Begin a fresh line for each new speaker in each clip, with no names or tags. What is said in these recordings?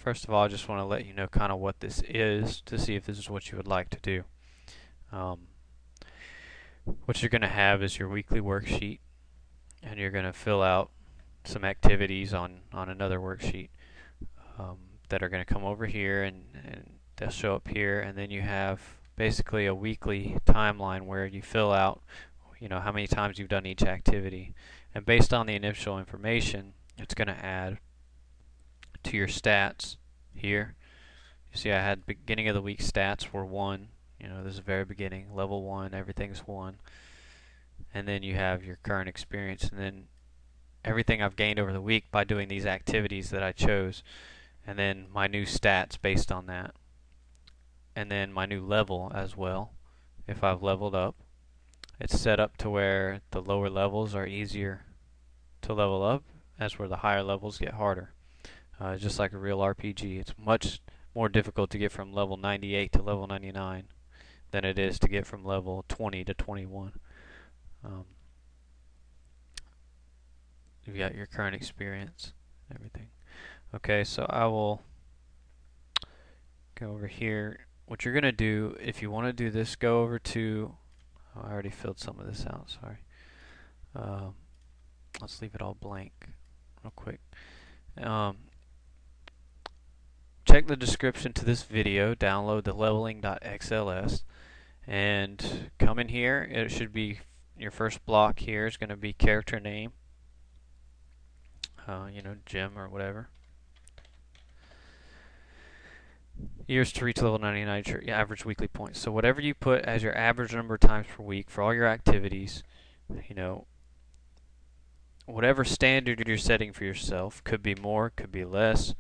first of all, I just want to let you know kind of what this is to see if this is what you would like to do. Um, what you're going to have is your weekly worksheet, and you're going to fill out some activities on another worksheet that are going to come over here, and they'll show up here, and then you have basically a weekly timeline where you fill out how many times you've done each activity, and based on the initial information it's going to add to your stats here. You see I had beginning of the week stats were 1. This is the very beginning, level 1, everything's 1. And then you have your current experience, and then everything I've gained over the week by doing these activities that I chose, and then my new stats based on that, and then my new level as well if I've leveled up. It's set up to where the lower levels are easier to level up, as where the higher levels get harder. Just like a real RPG, it's much more difficult to get from level 98 to level 99 than it is to get from level 20 to 21. You've got your current experience, everything. Okay, so I will go over here. What you're going to do, if you want to do this, go over to, I already filled some of this out, sorry. Let's leave it all blank real quick. Check the description to this video, download the leveling.xls, and come in here. It should be your first block here is going to be character name, Jim or whatever. Years to reach level 99, your average weekly points. So whatever you put as your average number of times per week for all your activities, whatever standard you're setting for yourself, could be more, could be less.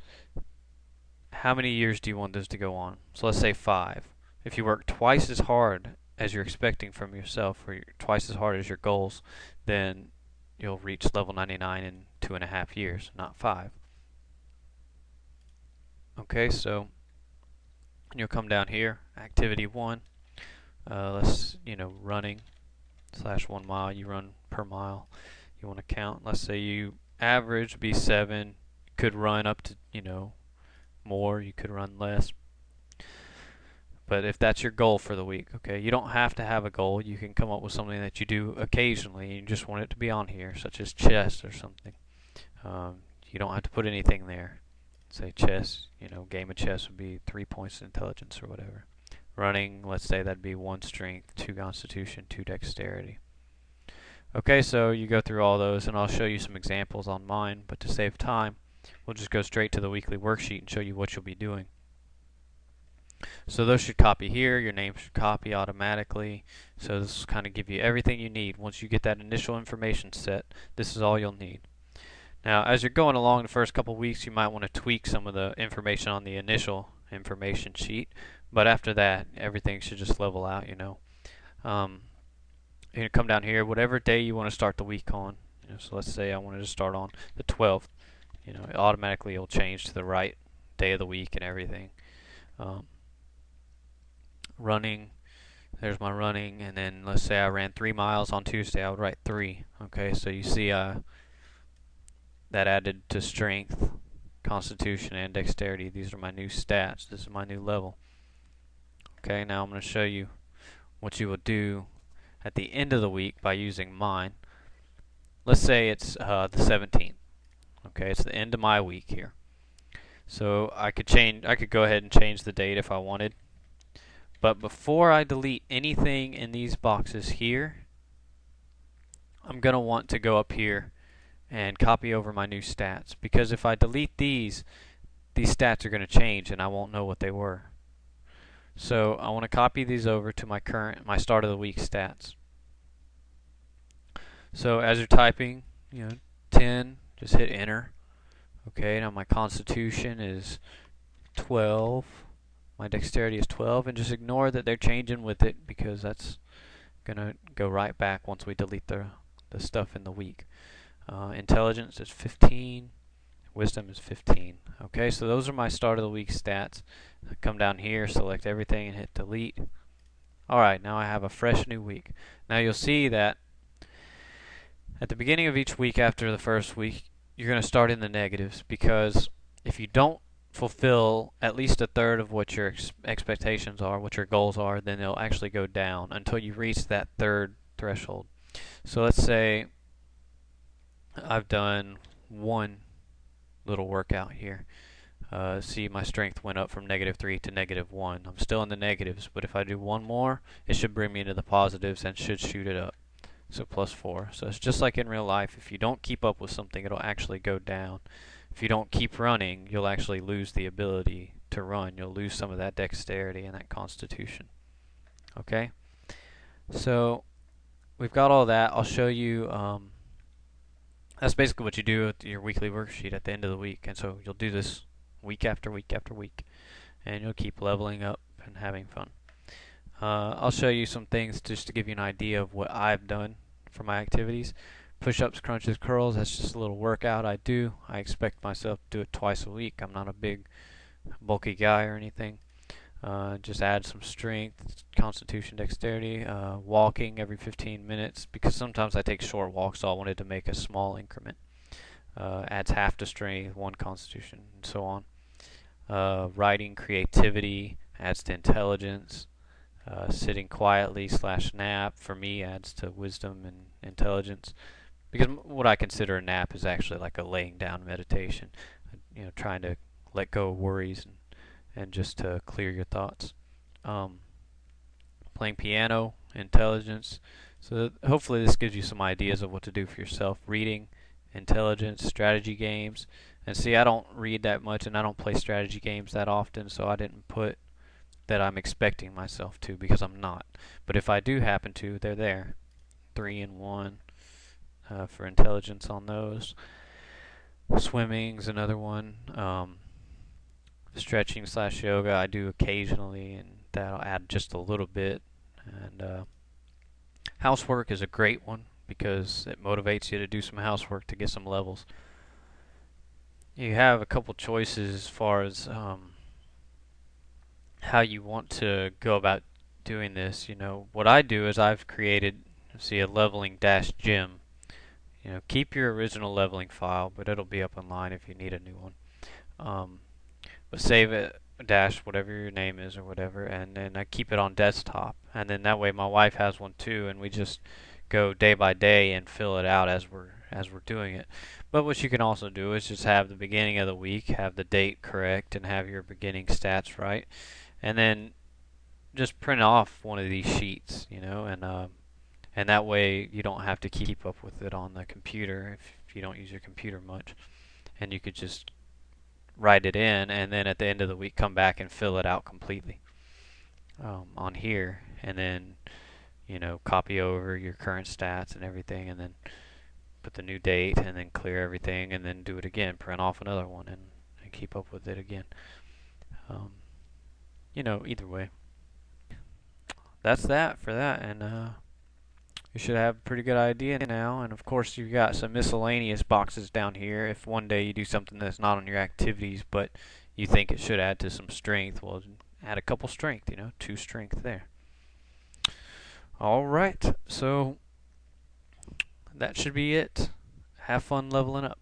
How many years do you want this to go on? So let's say 5. If you work twice as hard as you're expecting from yourself, or twice as hard as your goals, then you'll reach level 99 in 2.5 years, not 5. Okay, so you'll come down here, activity 1. Let's, running /1 mile. You run per mile. You want to count. Let's say you average be 7. Could run up to, more. You could run less. But if that's your goal for the week, okay, you don't have to have a goal. You can come up with something that you do occasionally. You just want it to be on here, such as chess or something. You don't have to put anything there. Say chess, game of chess would be 3 points in intelligence or whatever. Running, let's say that'd be 1 strength, 2 constitution, 2 dexterity. Okay, so you go through all those, and I'll show you some examples on mine, but to save time, we'll just go straight to the weekly worksheet and show you what you'll be doing. So those should copy here. Your name should copy automatically. So this will kind of give you everything you need. Once you get that initial information set, this is all you'll need. Now, as you're going along the first couple weeks, you might want to tweak some of the information on the initial information sheet, but after that, everything should just level out, You're going to come down here, whatever day you want to start the week on. So let's say I wanted to start on the 12th. It automatically will change to the right day of the week and everything. Running, there's my running, and then let's say I ran 3 miles on Tuesday, I would write 3. Okay, so you see that added to strength, constitution, and dexterity. These are my new stats. This is my new level. Okay, now I'm going to show you what you will do at the end of the week by using mine. Let's say it's the 17th. Okay, it's the end of my week here. So I could go ahead and change the date if I wanted. But before I delete anything in these boxes here, I'm going to want to go up here and copy over my new stats, because if I delete these stats are going to change and I won't know what they were. So I want to copy these over to my start of the week stats. So as you're typing, 10, just hit enter. Okay, now my constitution is 12. My dexterity is 12, and just ignore that they're changing with it, because that's going to go right back once we delete the stuff in the week. Intelligence is 15. Wisdom is 15. Okay, so those are my start of the week stats. I come down here, select everything, and hit delete. Alright, now I have a fresh new week. Now you'll see that at the beginning of each week after the first week, you're going to start in the negatives, because if you don't fulfill at least a third of what your expectations are, what your goals are, then they'll actually go down until you reach that third threshold. So let's say I've done one little workout here. See, my strength went up from -3 to -1. I'm still in the negatives, but if I do one more, it should bring me into the positives and should shoot it up. So +4. So it's just like in real life. If you don't keep up with something, it'll actually go down. If you don't keep running, you'll actually lose the ability to run. You'll lose some of that dexterity and that constitution. Okay? So we've got all that. I'll show you. That's basically what you do with your weekly worksheet at the end of the week. And so you'll do this week after week after week. And you'll keep leveling up and having fun. I'll show you some things just to give you an idea of what I've done for my activities. Push-ups, crunches, curls, that's just a little workout I do. I expect myself to do it twice a week. I'm not a big, bulky guy or anything. Just add some strength, constitution, dexterity, walking every 15 minutes, because sometimes I take short walks, so I wanted to make a small increment. Adds half to strength, 1 constitution, and so on. Writing, creativity, adds to intelligence. Sitting quietly / nap, for me, adds to wisdom and intelligence. Because what I consider a nap is actually like a laying down meditation. Trying to let go of worries and just to clear your thoughts. Playing piano, intelligence. So hopefully this gives you some ideas of what to do for yourself. Reading, intelligence, strategy games. And see, I don't read that much and I don't play strategy games that often, so I didn't put that I'm expecting myself to, because I'm not. But if I do happen to, they're there. 3 and 1 for intelligence on those. Swimming's another one. Stretching / yoga I do occasionally, and that'll add just a little bit. And housework is a great one because it motivates you to do some housework to get some levels. You have a couple choices as far as how you want to go about doing this. What I do is I've created, see, a leveling -gym. Keep your original leveling file, but it'll be up online if you need a new one. But save it, dash whatever your name is or whatever, and then I keep it on desktop. And then that way my wife has one too, and we just go day by day and fill it out as we're doing it. But what you can also do is just have the beginning of the week, have the date correct, and have your beginning stats right. And then just print off one of these sheets, and that way you don't have to keep up with it on the computer if you don't use your computer much. And you could just write it in, and then at the end of the week come back and fill it out completely on here, and then copy over your current stats and everything, and then put the new date, and then clear everything, and then do it again, print off another one, and keep up with it again. Either way, that's that for that. And you should have a pretty good idea now. And of course, you've got some miscellaneous boxes down here. If one day you do something that's not on your activities, but you think it should add to some strength, well, add a couple strength, 2 strength there. Alright, so that should be it. Have fun leveling up.